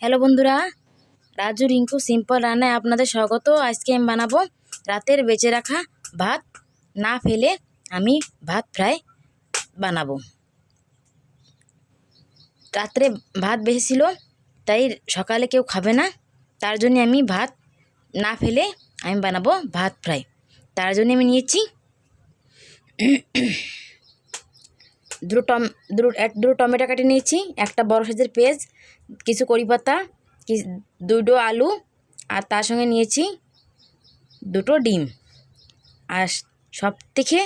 Hello বন্ধুরা, Raju Rinku simple রান্নায় আপনাদের স্বাগত। আজকে আমি বানাবো রাতের বেঁচে রাখা ভাত না ফেলে আমি ভাত ফ্রাই বানাবো। রাত্রে ভাত বেশি ছিল, তাই সকালে কেউ খাবে না, তার জন্য আমি ভাত না ফেলে আমি বানাবো ভাত ফ্রাই। তার জন্য আমি নিয়েছি দুটো টমেটো কেটে নিয়েছি, একটা বড় সাইজের পেঁয়াজ, কিছু কড়ি পাতা, দুটো আলু, আর তার সঙ্গে নিয়েছি দুটো ডিম। আর সব থেকে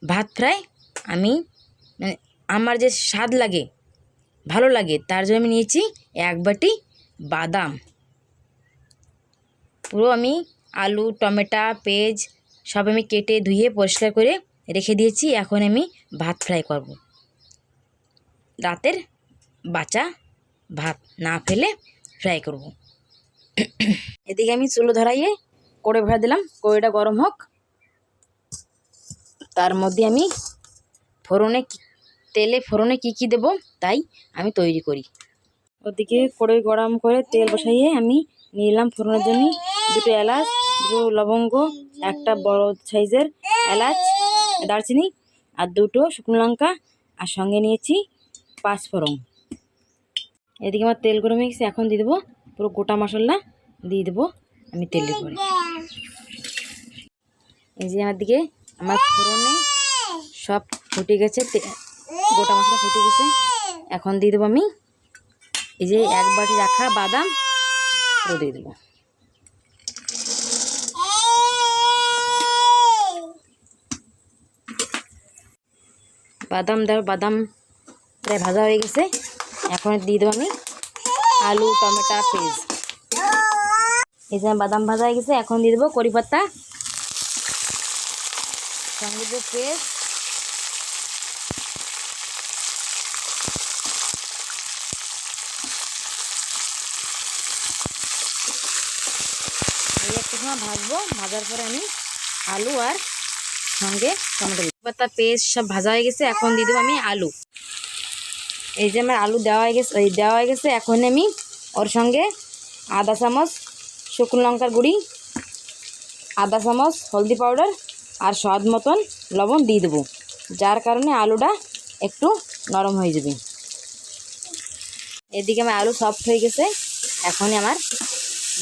ভাত ফ্রাই আমি মানে আমার যে স্বাদ লাগে, ভালো লাগে, তার জন্য আমি নিয়েছি এক বাটি বাদাম। পুরো আমি আলু, টমেটো, পেঁয়াজ সব আমি কেটে ধুয়ে পরিষ্কার করে রেখে দিয়েছি। এখন আমি ভাত ফ্রাই করব। রাতের বাঁচা ভাত না ফেলে ফ্রাই করব। এদিকে আমি চুলো ধরাইয়ে কড়াই ভরে দিলাম, কড়াইটা গরম হোক। তার মধ্যে আমি ফোড়নে কি দেব তাই আমি তৈরি করি। ওদিকে কড়াই গরম করে তেল বসাইয়ে আমি নিলাম ফোড়নের জন্য দুটো এলাচ, দুটো লবঙ্গ, একটা বড় সাইজের এলাচ, দারচিনি, আর দুটো শুকনো লঙ্কা, আর সঙ্গে নিয়েছি পাঁচফোড়ন। এদিকে আমার তেল গরম হয়ে গেছে, এখন দিয়ে দেবো পুরো গোটা মশলা দিয়ে দেবো আমি তেলের করে। এই যে আমার ফোড়নে সব ফুটে গেছে, গোটা মশলা ফুটে গেছে। এখন দিয়ে দেবো আমি এই যে এক বাটি রাখা বাদাম দিয়ে দেবো। বাদাম প্রায় ভাজা হয়ে গেছে। এখন দিয়ে দেবো আমি আলু, টমেটো, পেঁয়াজ। এই যে বাদাম ভাজা হয়ে গেছে, এখন দিয়ে দেবো কড়ি পাতা, সঙ্গে দেবো পেঁয়াজ, এই একটু সময় ভাজবো। ভাজার পরে আমি আলু আর সঙ্গে টমেটো, পাতা, পেস্ট সব ভাজা হয়ে গেছে। এখন দিয়ে দেবো আমি আলু। এই যে আমার আলু দেওয়া হয়ে গেছে। এখন আমি ওর সঙ্গে আধা চামচ শুকনো লঙ্কার গুঁড়ি, আধা চামচ হলদি পাউডার আর স্বাদ মতন লবণ দিয়ে দেবো, যার কারণে আলুটা একটু নরম হয়ে যাবে। এদিকে আমার আলু সফট হয়ে গেছে। এখন আমার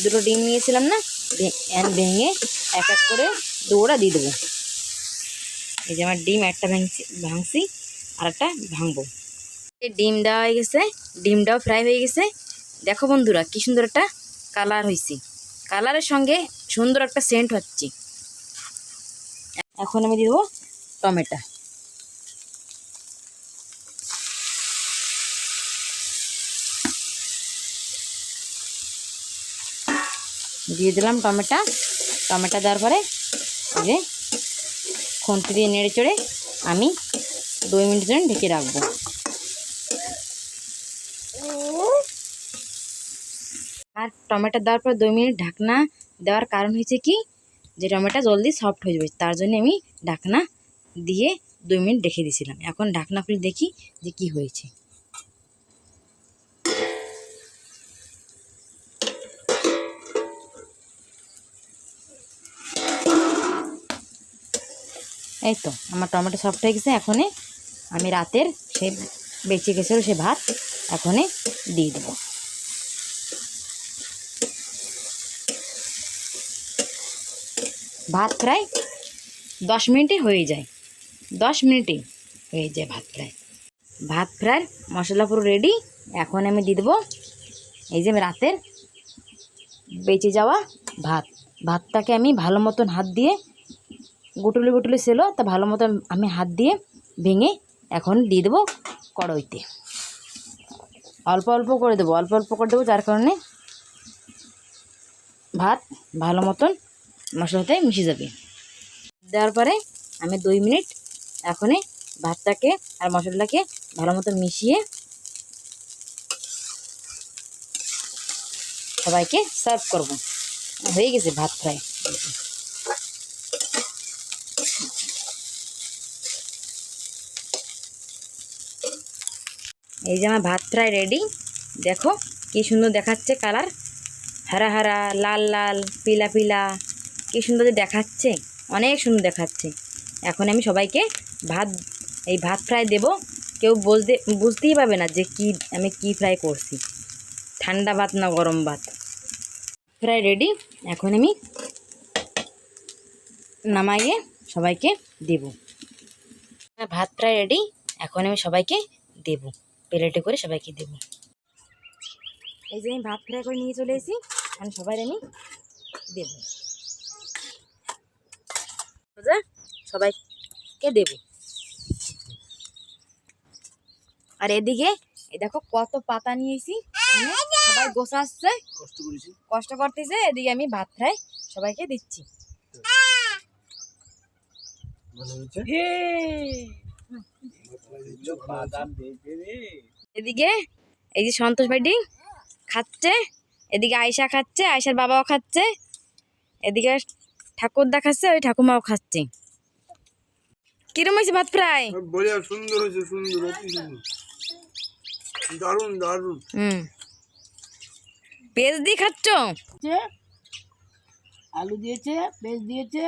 দুটো ডিম নিয়েছিলাম না, ভেঙে এক এক করে দুটোটা দিয়ে দেবো। এই যে আমার ডিম একটা ভাঙছি আর একটা ভাঙবো। ডিম দেওয়া হয়ে গেছে, ডিমটাও ফ্রাই হয়ে গেছে। দেখো বন্ধুরা কি সুন্দর একটা কালার হয়েছে, কালারের সঙ্গে সুন্দর একটা সেন্ট হচ্ছে। এখন আমি দিয়ে দেবো টমেটো। দিয়ে দিলাম টমেটো দেওয়ার পরে এই যে খুন্তি দিয়ে নেড়ে চড়ে আমি 2 মিনিট জন্য ঢেকে রাখবো। আর টমেটো দেওয়ার পর 2 মিনিট ঢাকনা দেওয়ার কারণ হয়েছে কি, যে টমেটো জলদি সফট হয়ে যাবে, তার জন্য আমি ঢাকনা দিয়ে 2 মিনিট রেখে দিয়েছিলাম। এখন ঢাকনা খুলে দেখি যে কি হয়েছে। এই তো আমার টমেটো সফট হয়ে গেছে। এখনই আমি রাতের সেই বেঁচে গেছিলো সে ভাত এখনই দিয়ে দেবো। ভাত প্রায় 10 মিনিটে হয়ে যায়, 10 মিনিটে হয়ে যায় ভাত ফ্রাই মশলা পুরো রেডি। এখন আমি দিয়ে দেবো এই যে রাতের বেঁচে যাওয়া ভাতটাকে আমি ভালো মতন হাত দিয়ে গুটুলি ছিল, তা ভালো মতন আমি হাত দিয়ে ভেঙে এখন দিয়ে দেবো কড়াইতে। অল্প অল্প করে দেবো, যার কারণে ভাত ভালো মতন মশলাতে মিশে যাবে। দেওয়ার পরে আমি 2 মিনিট এখনই ভাতটাকে আর মশলাটাকে ভালো মতো মিশিয়ে সবাইকে সার্ভ করব। হয়ে গেছে ভাত ফ্রাই। এই যে আমার ভাত ফ্রাই রেডি। দেখো কি সুন্দর দেখাচ্ছে কালার, হারা হারা, লাল লাল, পিলা পিলা, কি সুন্দর যে দেখাচ্ছে, অনেক সুন্দর দেখাচ্ছে। এখন আমি সবাইকে ভাত ফ্রাই দেব। কেউ বুঝতেই পাবে না যে আমি কি ফ্রাই করছি, ঠান্ডা ভাত না গরম ভাত। ফ্রাই রেডি, এখন আমি নামাইয়ে সবাইকে দেব। ভাত ফ্রাই রেডি, এখন আমি সবাইকে দেব, প্লেটে করে সবাইকে দেব। এই যে আমি ভাত ফ্রাই করে নিয়ে চলে এসেছি, এখন সবাই আমি দেব, সবাইকে দেব। আর এদিকে এই দেখো কত পাতা নিয়েছি, সবাই গোছাচ্ছে, কষ্ট করতেছে। এদিকে আমি ভাত ফ্রাই সবাইকে দিচ্ছি। এদিকে এই যে সন্তোষ ভাইটি খাচ্ছে, এদিকে আয়শা খাচ্ছে, আয়শার বাবাও খাচ্ছে, এদিকে ঠাকুরদা খাচ্ছে, ওই ঠাকুমাও খাচ্ছে। কিরম হয়েছে ভাত ফ্রাই? সুন্দর হয়েছে, সুন্দর, দারুন দারুন। পেঁয়াজ দিয়ে খাচ্ছ? আলু দিয়েছে, পেঁয়াজ দিয়েছে,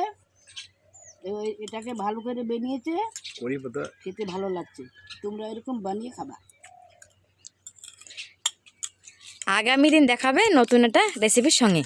এটাকে ভালো করে বানিয়েছে, খেতে ভালো লাগছে। তোমরা এরকম বানিয়ে খাবা। আগামী দিন দেখাবে নতুন একটা রেসিপির সঙ্গে।